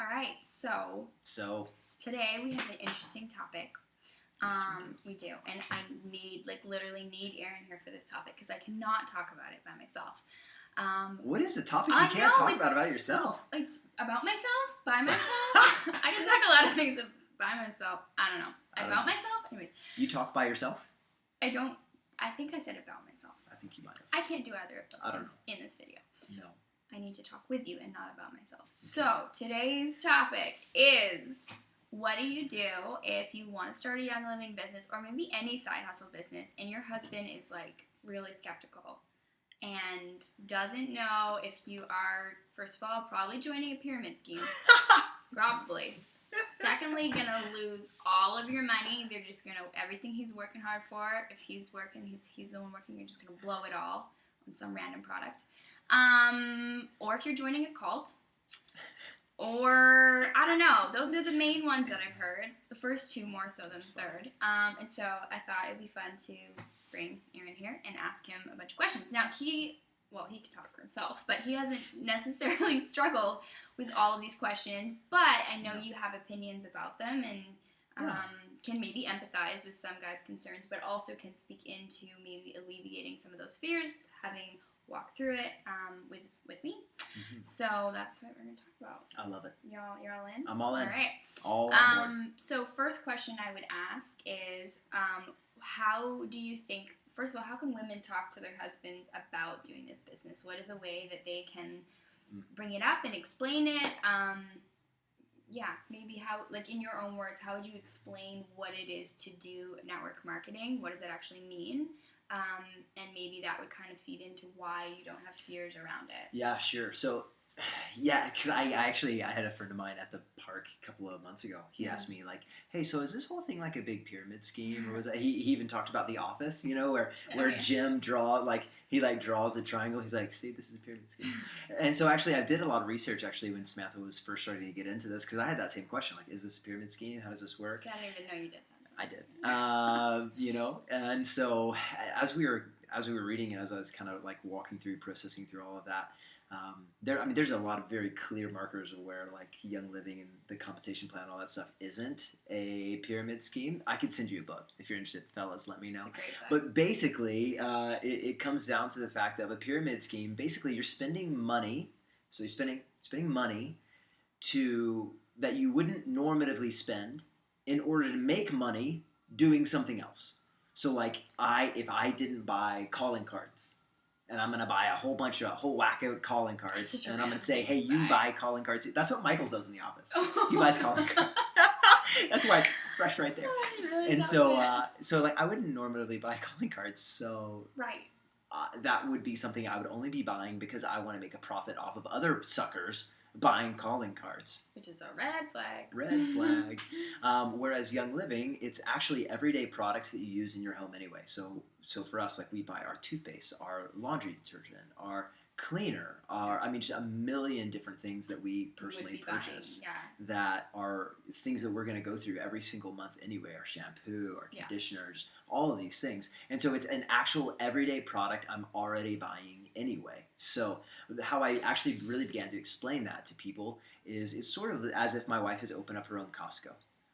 All right, so today we have an interesting topic. Yes, we do, and I literally need Aaron here for this topic because I cannot talk about it by myself. What is a topic you can't talk about yourself? It's about myself, by myself. I can talk a lot of things by myself. I don't know. About myself? Anyways. You talk by yourself? I don't. I think I said about myself. I think you might have. I can't do either of those things in this video. No. I need to talk with you and not about myself. Okay. So, today's topic is, what do you do if you want to start a Young Living business or maybe any side hustle business and your husband is like really skeptical and doesn't know if you are, first of all, probably joining a pyramid scheme. Probably. Secondly, gonna lose all of your money. They're just gonna, everything he's working hard for, if he's working, he's the one working, you're just gonna blow it all on some random product. Or if you're joining a cult, or I don't know. Those are the main ones that I've heard. The first two more so than the third. And so I thought it'd be fun to bring Aaron here and ask him a bunch of questions. Now he can talk for himself, but he hasn't necessarily struggled with all of these questions. But I know you have opinions about them and can maybe empathize with some guys' concerns, but also can speak into maybe alleviating some of those fears, having walked through it with me. Mm-hmm. So that's what we're going to talk about. I love it. You're all in? I'm all in. All right. All on board. So first question I would ask is, how do you think, first of all, how can women talk to their husbands about doing this business? What is a way that they can bring it up and explain it? Maybe how, like in your own words, how would you explain what it is to do network marketing? What does it actually mean? And maybe that would kind of feed into why you don't have fears around it. Yeah, sure. So, because I had a friend of mine at the park a couple of months ago. He asked me like, "Hey, so is this whole thing like a big pyramid scheme, or was that?" He even talked about The Office, where Jim draws the triangle. He's like, "See, this is a pyramid scheme." And so actually, I did a lot of research when Samantha was first starting to get into this, because I had that same question, like, "Is this a pyramid scheme? How does this work?" I didn't even know you did that. I did. And so as we were reading it, as I was kind of like walking through, processing through all of that, there's a lot of very clear markers of where like Young Living and the compensation plan and all that stuff isn't a pyramid scheme. I could send you a book if you're interested, fellas. Let me know. But basically, it comes down to the fact of a pyramid scheme. Basically, you're spending money. So you're spending money that you wouldn't normatively spend in order to make money doing something else. So like if I didn't buy calling cards, and I'm going to buy a whole whack of calling cards, and I'm going to say, hey, you buy calling cards. That's what Michael does in the office. He buys calling cards. That's why it's fresh right there. Really, and so I wouldn't normally buy calling cards. So that would be something I would only be buying because I want to make a profit off of other suckers buying calling cards. Which is a red flag. Red flag. Whereas Young Living, it's actually everyday products that you use in your home anyway. So for us, like we buy our toothpaste, our laundry detergent, our cleaner, just a million different things that we personally purchase that are things that we're going to go through every single month anyway. Our shampoo, our conditioners, all of these things. And so it's an actual everyday product I'm already buying anyway. So how I actually really began to explain that to people is it's sort of as if my wife has opened up her own Costco.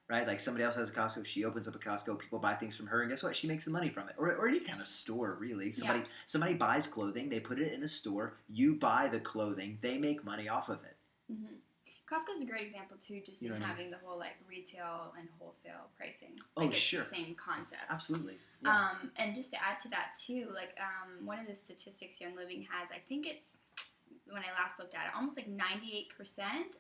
Right? Like somebody else has a Costco, she opens up a Costco, people buy things from her, and guess what? She makes the money from it. Or any kind of store, really. Somebody buys clothing, they put it in a store, you buy the clothing, they make money off of it. Mm-hmm. Costco's a great example, too, just in having the whole, like, retail and wholesale pricing. Like, it's the same concept. Absolutely. Yeah. And just to add to that, too, like, one of the statistics Young Living has, I think it's, when I last looked at it, almost like 98%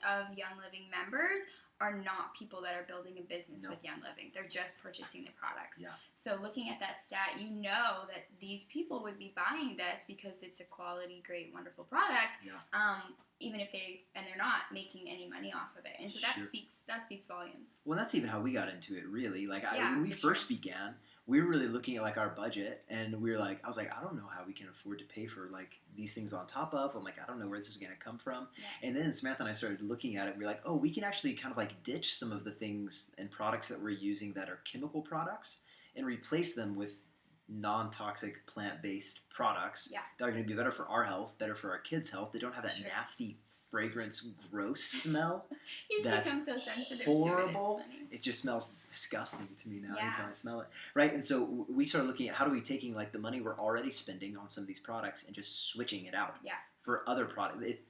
of Young Living members are not people that are building a business with Young Living. They're just purchasing the products. Yeah. So looking at that stat, you know that these people would be buying this because it's a quality, great, wonderful product. Yeah. Even if they're not making any money off of it. And so that speaks volumes. Well, that's even how we got into it, really. Like when we first began, we were really looking at like our budget, and we were like, I was like, I don't know how we can afford to pay for like these things on top of. I'm like, I don't know where this is going to come from. Yeah. And then Samantha and I started looking at it. We were like, oh, we can actually kind of like ditch some of the things and products that we're using that are chemical products and replace them with non-toxic plant-based products Yeah. that are going to be better for our health, better for our kids' health. They don't have that Sure. nasty fragrance, gross smell. He's That's become so sensitive horrible. to it. It's funny. It just smells disgusting to me now Yeah. anytime I smell it. Right? And so we started looking at how do we taking like the money we're already spending on some of these products and just switching it out Yeah. for other products. It's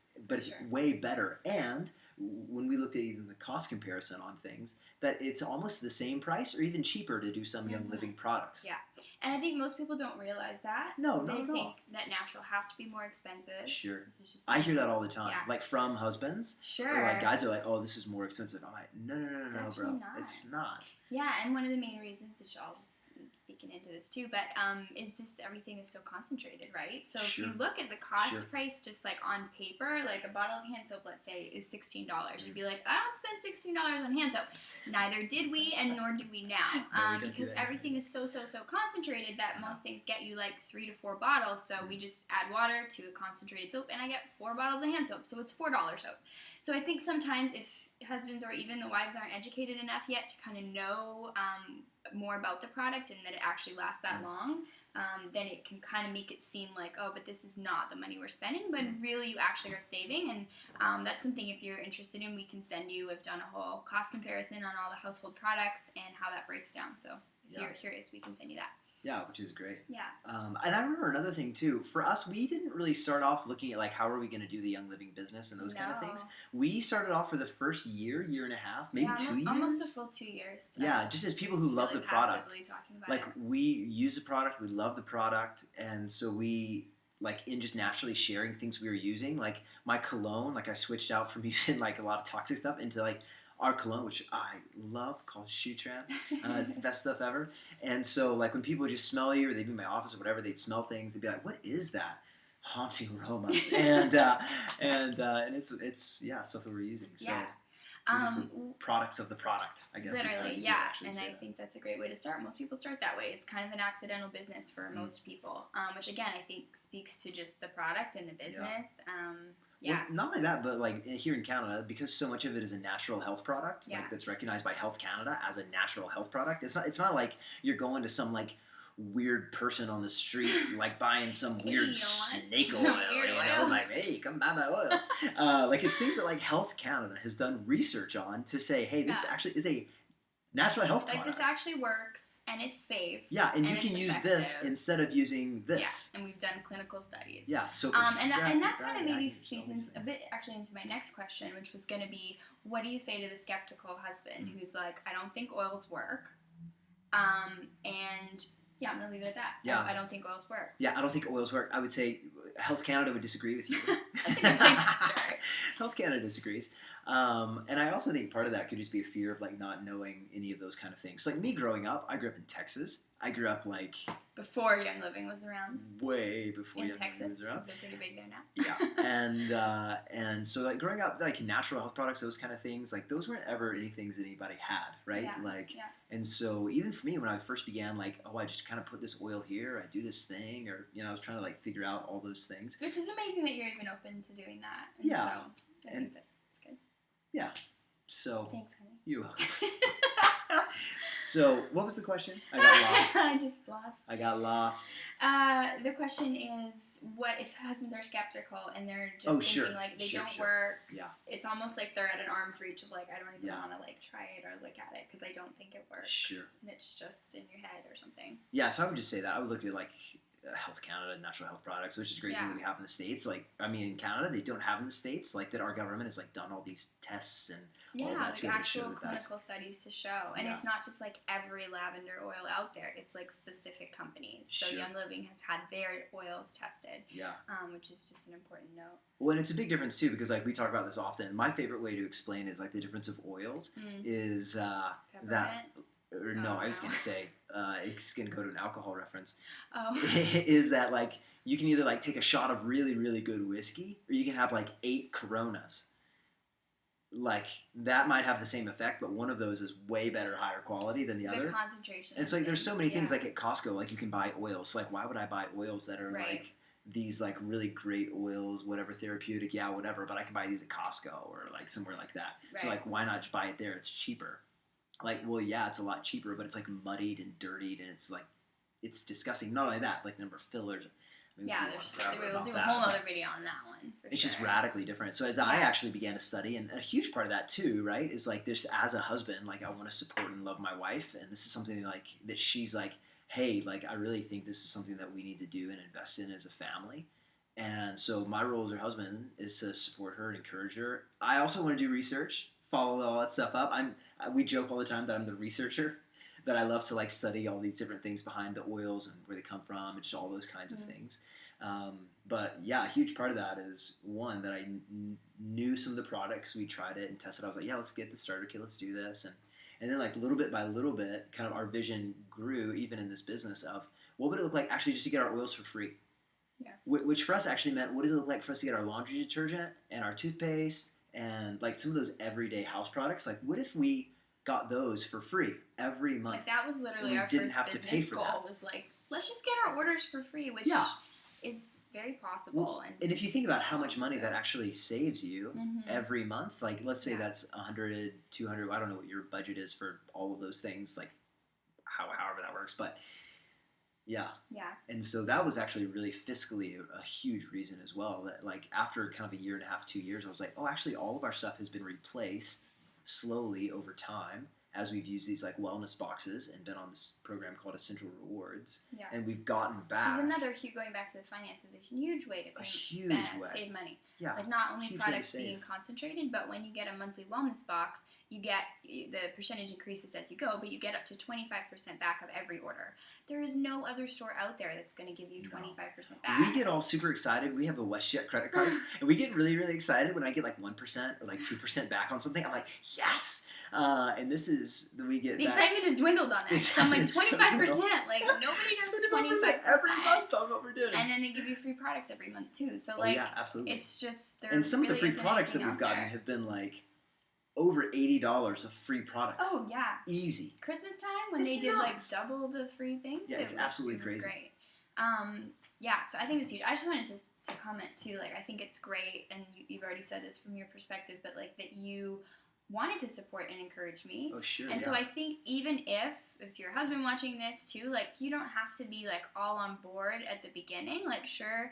Sure. way better. And when we looked at even the cost comparison on things, that it's almost the same price or even cheaper to do some Young Living products. Yeah. And I think most people don't realize that. No, they not at think all. that natural has to be more expensive. Sure. This is just I hear that all the time. Yeah. Like from husbands. Sure. Or like guys are like, oh, this is more expensive. I'm like, no, It's bro. actually not. It's not. Yeah, and one of the main reasons, which I'll just speaking into this too, but is just everything is so concentrated, right? So Sure. if you look at the cost Sure. price, just like on paper, like a bottle of hand soap, let's say, is $16. You'd be like, I don't spend $16 on hand soap. Neither did we, and nor do we now, No, we don't do because that. everything is so concentrated that most things get you like 3 to 4 bottles. So we just add water to a concentrated soap, and I get 4 bottles of hand soap. So it's $4 soap. So I think sometimes if husbands or even the wives aren't educated enough yet to kind of know more about the product and that it actually lasts that long, then it can kind of make it seem like, oh, but this is not the money we're spending, but really you actually are saving. And that's something, if you're interested in, we can send you. We've done a whole cost comparison on all the household products and how that breaks down. So if you're curious, we can send you that. Yeah, which is great. Yeah. And I remember another thing too. For us, we didn't really start off looking at like how are we going to do the Young Living business and those kind of things. We started off for the first year and a half, maybe 2 years. Almost a full 2 years. Yeah, just as people who love really the product. passively talking about Like it. we use the product, we love the product, and so we like in just naturally sharing things we were using. Like my cologne, like I switched out from using like a lot of toxic stuff into like our cologne, which I love, called Shutran. It's the best stuff ever. And so, like, when people would just smell you, or they'd be in my office or whatever, they'd smell things. They'd be like, "What is that haunting aroma?" and it's stuff that we're using. So Yeah. we're just products of the product, I guess. Literally, is yeah. how you And I think that's a great way to start. Most people start that way. It's kind of an accidental business for most people, which again I think speaks to just the product and the business. Yeah. Well, not only that, but like here in Canada, because so much of it is a natural health product, Yeah. like that's recognized by Health Canada as a natural health product. It's not like you're going to some like weird person on the street like buying some Hey, weird you want snake some oil, weird you know, oils? like, hey, come buy my oils. Like it's things that like Health Canada has done research on to say, hey, this Yeah. actually is a natural health Like product. this actually works and it's safe. Yeah, and you and can it's use this effective. instead of using this. Yeah, and we've done clinical studies. Yeah, so for And stress, that kind anxiety, of maybe acne, all feeds these in a things. bit actually into my next question, which was going to be, what do you say to the skeptical husband who's like, I don't think oils work, and yeah, I'm gonna leave it at that. Yeah. I don't think oils work. Yeah, I don't think oils work. I would say Health Canada would disagree with you. That's a good place to start. Health Canada disagrees. And I also think part of that could just be a fear of like not knowing any of those kind of things. Like me growing up, I grew up in Texas. I grew up like Before Young Living was around way before in Young Living Texas, was around. because they're pretty big there now. Yeah, and so like growing up, like natural health products, those kind of things, like those weren't ever any things that anybody had, right? Yeah, Like, yeah. and so even for me, when I first began, like, oh, I just kind of put this oil here, I do this thing, or I was trying to like figure out all those things. Which is amazing that you're even open to doing that. And Yeah. So I think that's good. Yeah. So Thanks, honey. you're welcome. So what was the question? I got lost. I just lost. I got lost. The question is, what if husbands are skeptical and they're just Oh, thinking sure. like they Sure, don't sure. work? Yeah. It's almost like they're at an arm's reach of like, I don't even Yeah. want to like try it or look at it because I don't think it works. Sure. And it's just in your head or something. Yeah, so I would just say that. I would look at like Health Canada, natural health products, which is a great thing Yeah. that we have in the States. Like, I mean, in Canada, they don't have in the States, like that our government has like done all these tests and all Yeah, that like to be able to show actual that that's. clinical studies to show. And Yeah. it's not just like every lavender oil out there. It's like specific companies. So Sure. Young Living has had their oils tested, Yeah. which is just an important note. Well, and it's a big difference too because like we talk about this often. My favorite way to explain is like the difference of oils is that. Peppermint? Or no, Oh, I was no. gonna say it's gonna go to an alcohol reference. Oh. Is that like you can either like take a shot of really really good whiskey or you can have like 8 Coronas. Like that might have the same effect, but one of those is way better, higher quality than the other. The concentration. And it's of like there's so many things yeah. like at Costco, like you can buy oils. So, like why would I buy oils that are Right. like these like really great oils, whatever therapeutic, yeah, whatever. But I can buy these at Costco or like somewhere like that. So Right. like why not just buy it there? It's cheaper. Like well yeah, it's a lot cheaper, but it's like muddied and dirtied and it's like it's disgusting. Not only that, like the number of fillers. I mean, Yeah, we there's can go on forever we'll about do a that, whole but other video on that one. it's just sure. radically different. So as I actually began to study, and a huge part of that too, right, is like this as a husband, like I want to support and love my wife, and this is something like that she's like, hey, like I really think this is something that we need to do and invest in as a family. And so my role as her husband is to support her and encourage her. I also want to do research, follow all that stuff up. We joke all the time that I'm the researcher, that I love to like study all these different things behind the oils and where they come from, and just all those kinds of things. But yeah, a huge part of that is one that I knew some of the products. We tried it and tested. I was like, yeah, let's get the starter kit. Let's do this. And then like little bit by little bit, kind of our vision grew even in this business of what would it look like actually just to get our oils for free? Yeah. Which for us actually meant what does it look like for us to get our laundry detergent and our toothpaste and like some of those everyday house products? Like what if we got those for free every month? Like that was literally we our didn't first have to business pay for goal. that. Was like, let's just get our orders for free, which is very possible. Well, and if you think about how much money that actually saves you every month, like let's say that's 100, 200, I don't know what your budget is for all of those things, like however that works, but yeah. And so that was actually really fiscally a huge reason as well, that like after kind of a year and a half, 2 years, I was like, oh, actually all of our stuff has been replaced slowly over time as we've used these like wellness boxes and been on this program called Essential Rewards. Yeah. And we've gotten back. Which is another, going back to the finances, a huge way to save money. Yeah. Like not only products being concentrated, but when you get a monthly wellness box, you get the percentage increases as you go, but you get up to 25% back of every order. There is no other store out there that's going to give you 25% back. We get all super excited. We have a WestJet credit card, and we get really, really excited when I get like 1% or like 2% back on something. I'm like, yes! And this is we get the excitement has dwindled on that. So I'm like 25%. Like nobody does 25% every month on what we're doing. And then they give you free products every month too. So like, yeah, absolutely. It's just and some of the free products that we've gotten have been like over $80 of free products. Oh yeah, easy. Christmas time when they did like double the free things. Yeah, it's absolutely crazy. Great. Yeah, so I think it's huge. I just wanted to comment too. Like I think it's great, and you've already said this from your perspective, but like that you wanted to support and encourage me. Oh, sure. And so I think even if your husband watching this too, like you don't have to be like all on board at the beginning. Like sure,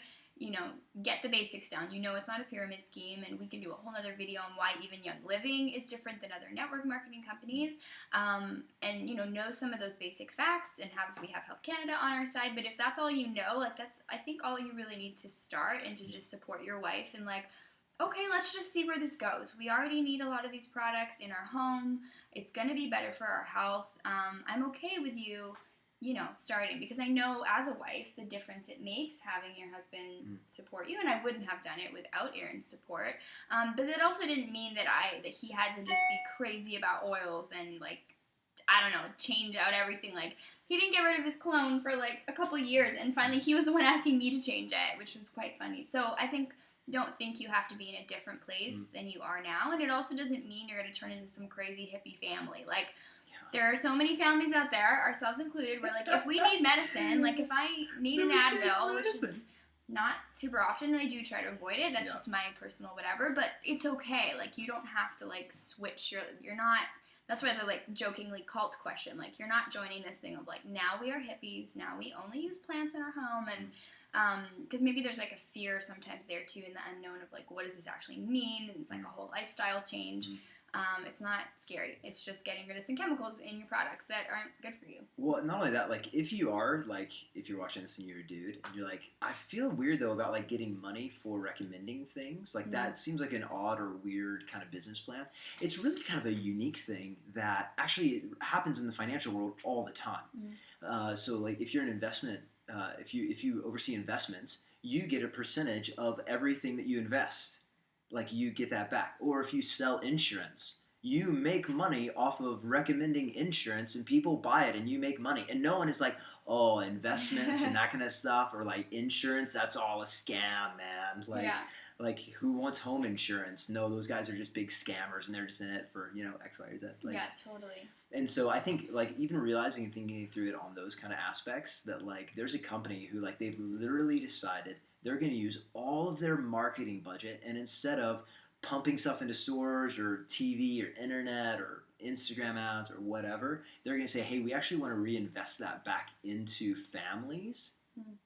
get the basics down. It's not a pyramid scheme, and we can do a whole other video on why even Young Living is different than other network marketing companies. And know some of those basic facts, and we have Health Canada on our side. But if that's all like that's I think all you really need to start, and to just support your wife and like, okay, let's just see where this goes. We already need a lot of these products in our home. It's going to be better for our health. I'm okay with you, starting, because I know as a wife the difference it makes having your husband support you, and I wouldn't have done it without Aaron's support. But that also didn't mean that he had to just be crazy about oils and like, I don't know, change out everything. Like he didn't get rid of his cologne for like a couple years, and finally he was the one asking me to change it, which was quite funny. So I don't think you have to be in a different place than you are now, and it also doesn't mean you're going to turn into some crazy hippie family. Like there are so many families out there, ourselves included, where like if we need medicine, like if I need an Advil, which is not super often, and I do try to avoid it, that's just my personal whatever, but it's okay. Like you don't have to like switch you're not. That's why the like jokingly cult question, like you're not joining this thing of like, now we are hippies, now we only use plants in our home, and because maybe there's like a fear sometimes there too in the unknown of like, what does this actually mean? And it's like a whole lifestyle change. It's not scary. It's just getting rid of some chemicals in your products that aren't good for you. Well, not only that, like if you're watching this and you're a dude and you're like, I feel weird though about like getting money for recommending things, like that seems like an odd or weird kind of business plan. It's really kind of a unique thing that actually happens in the financial world all the time. So like if you're an investment, if you oversee investments, you get a percentage of everything that you invest. Like you get that back. Or if you sell insurance, you make money off of recommending insurance, and people buy it and you make money. And no one is like, oh, investments and that kind of stuff, or like insurance, that's all a scam, man. Like who wants home insurance? No, those guys are just big scammers, and they're just in it for, X, Y, or Z. Like, yeah, totally. And so I think like even realizing and thinking through it on those kind of aspects, that like there's a company who like they've literally decided they're going to use all of their marketing budget, and instead of pumping stuff into stores or TV or internet or Instagram ads or whatever, they're going to say, hey, we actually want to reinvest that back into families. Mhm.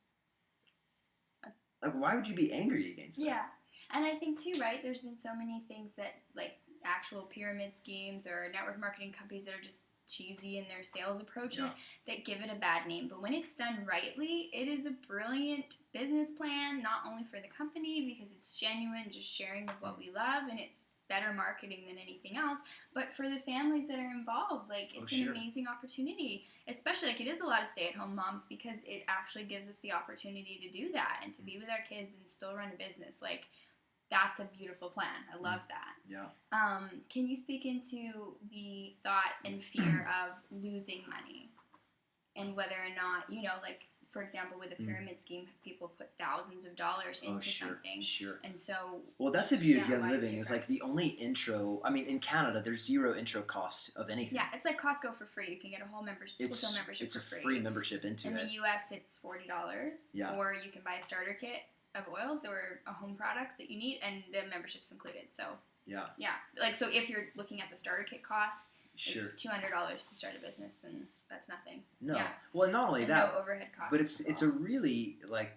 Like, why would you be angry against that? Yeah. And I think too, right, there's been so many things that, like, actual pyramid schemes or network marketing companies that are just cheesy in their sales approaches that give it a bad name. But when it's done rightly, it is a brilliant business plan, not only for the company because it's genuine, just sharing of what we love, and it's better marketing than anything else, but for the families that are involved, like, it's an amazing opportunity, especially, like, it is a lot of stay-at-home moms because it actually gives us the opportunity to do that and to be with our kids and still run a business. Like, that's a beautiful plan. I love that. Yeah. Can you speak into the thought and fear of losing money and whether or not, you know, like, for example, with a pyramid scheme, people put thousands of dollars into something. Sure. And so... Well, that's the beauty of Young Living is, like, the only intro... I mean, in Canada, there's zero intro cost of anything. Yeah, it's like Costco for free. You can get a whole membership for free. It's a free membership into it. In the U.S., it's $40. Yeah. Or you can buy a starter kit of oils or home products that you need, and the membership's included. So... Yeah. Like, so if you're looking at the starter kit cost... Sure. It's $200 to start a business, and that's nothing. No. Yeah. Well, not only that, no overhead costs. but it's a really, like,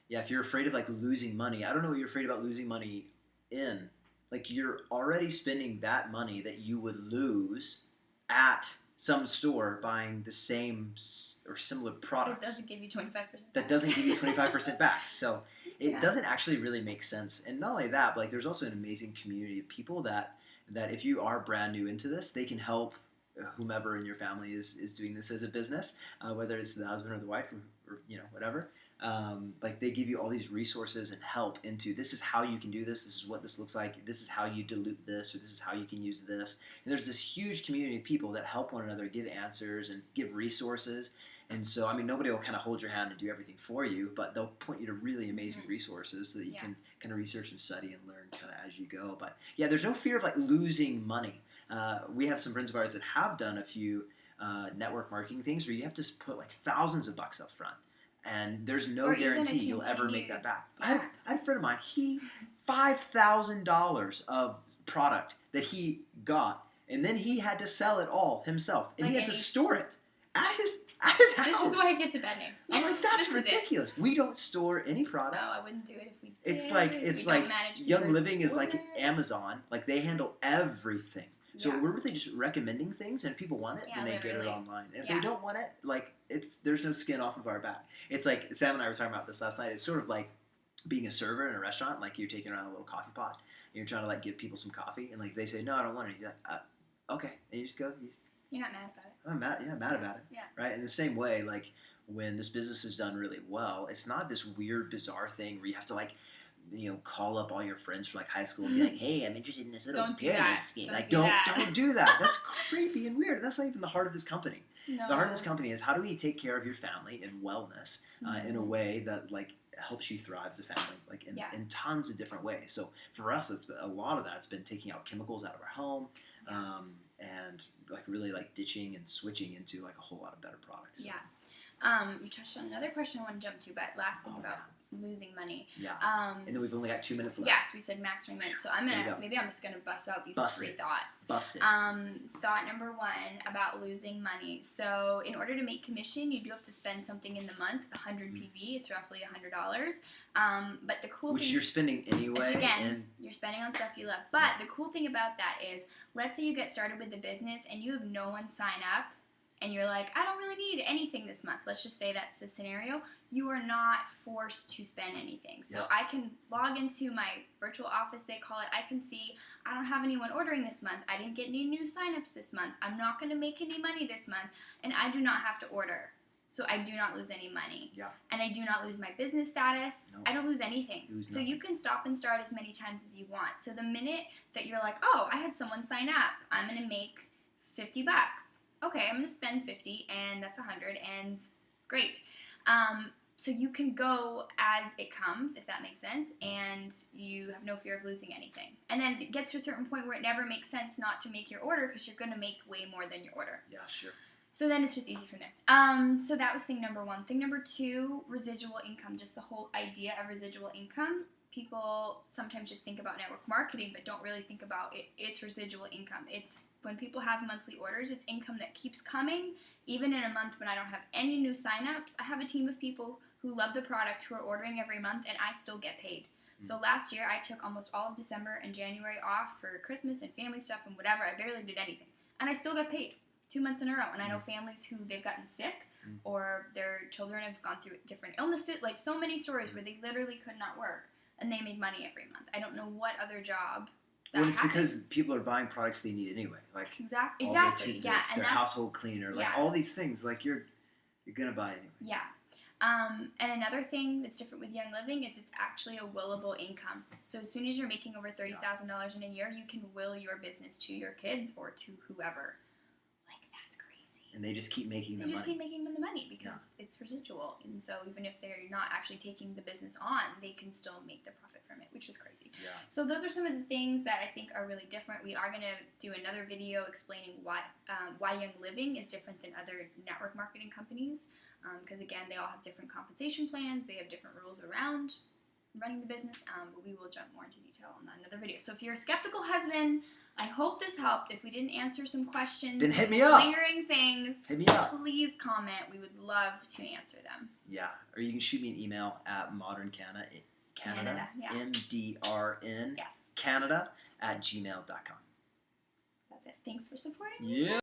if you're afraid of, like, losing money, I don't know what you're afraid about losing money in. Like, you're already spending that money that you would lose at some store buying the same or similar products. That doesn't give you 25% back. That doesn't give you 25% back. So it doesn't actually really make sense. And not only that, but, like, there's also an amazing community of people that if you are brand new into this, they can help whomever in your family is doing this as a business, whether it's the husband or the wife or you know, whatever. Like, they give you all these resources and help into, this is how you can do this is what this looks like, this is how you dilute this, or this is how you can use this. And there's this huge community of people that help one another, give answers and give resources. And so, I mean, nobody will kind of hold your hand and do everything for you, but they'll point you to really amazing resources so that you can kind of research and study and learn kind of as you go. But yeah, there's no fear of, like, losing money. We have some friends of ours that have done a few network marketing things where you have to put, like, thousands of bucks up front, and there's no guarantee you'll ever make that back. Yeah. I had a friend of mine, $5,000 of product that he got, and then he had to sell it all himself, and he had to store it at his house. This is why it gets a bad name. I'm like, that's ridiculous. We don't store any product. No, I wouldn't do it if we did. It's like Young Living is like Amazon. Like, they handle everything. So we're really just recommending things, and if people want it, then they get it online. And if they don't want it, like, there's no skin off of our back. It's like, Sam and I were talking about this last night. It's sort of like being a server in a restaurant. Like, you're taking around a little coffee pot, and you're trying to, like, give people some coffee, and, like, they say, no, I don't want it. You're like, okay. And you just go. You're not mad about it. You're not mad about it. Yeah. Right? In the same way, like, when this business is done really well, it's not this weird, bizarre thing where you have to, like, you know, call up all your friends from, like, high school and be like, hey, I'm interested in this little pyramid scheme. Like, don't do that. That's creepy and weird. That's not even the heart of this company. No. The heart of this company is, how do we take care of your family and wellness in a way that, like, helps you thrive as a family, like, in tons of different ways. So for us, a lot of that's been taking out chemicals out of our home, and, like, really, like, ditching and switching into, like, a whole lot of better products. So. Yeah. You touched on another question I want to jump to, but last thing about losing money. Yeah. And then we've only got 2 minutes left. Yes, we said max 3 minutes. So I'm just gonna bust out these three thoughts. Bust it. Thought number one about losing money. So in order to make commission, you do have to spend something in the month. 100 PV. It's roughly $100. But the cool thing, which you're spending anyway. Which again, you're spending on stuff you love. But the cool thing about that is, let's say you get started with the business and you have no one sign up. And you're like, I don't really need anything this month. Let's just say that's the scenario. You are not forced to spend anything. So I can log into my virtual office, they call it. I can see I don't have anyone ordering this month. I didn't get any new signups this month. I'm not going to make any money this month. And I do not have to order. So I do not lose any money. Yeah. And I do not lose my business status. No. I don't lose anything. So you can stop and start as many times as you want. So the minute that you're like, oh, I had someone sign up, I'm going to make $50. Okay, I'm going to spend 50, and that's 100, and great. So you can go as it comes, if that makes sense, and you have no fear of losing anything. And then it gets to a certain point where it never makes sense not to make your order because you're going to make way more than your order. Yeah, sure. So then it's just easy from there. So that was thing number one. Thing number two, residual income, just the whole idea of residual income. people sometimes just think about network marketing, but don't really think about its residual income. It's when people have monthly orders, it's income that keeps coming. Even in a month when I don't have any new signups, I have a team of people who love the product who are ordering every month, and I still get paid. So last year, I took almost all of December and January off for Christmas and family stuff and whatever. I barely did anything. And I still got paid 2 months in a row. And I know families who they've gotten sick or their children have gone through different illnesses. Like so many stories where they literally could not work and they made money every month. I don't know what other job that Well, it's happens. because people are buying products they need anyway. Like Exactly. all their Yeah. toothpaste, And their that's, household cleaner, like yeah. all these things. Like you're gonna buy anyway. Yeah. And another thing that's different with Young Living is it's actually a willable income. So as soon as you're making over $30,000 in a year, you can will your business to your kids or to whoever. Like, that's crazy. And they just keep making They the just money. keep making them the money because it's residual. And so even if they're not actually taking the business on, they can still make the profit from it, which is crazy. Yeah. So those are some of the things that I think are really different. We are going to do another video explaining why Young Living is different than other network marketing companies. Because again, they all have different compensation plans. They have different rules around running the business. But we will jump more into detail on that in another video. So if you're a skeptical husband, I hope this helped. If we didn't answer some questions, Then hit me up. lingering things, Hit me up. please comment. We would love to answer them. Yeah. Or you can shoot me an email at moderncanada, Canada, yeah. MDRN, Yes, Canada @gmail.com. that's it. Thanks for supporting me. Yeah.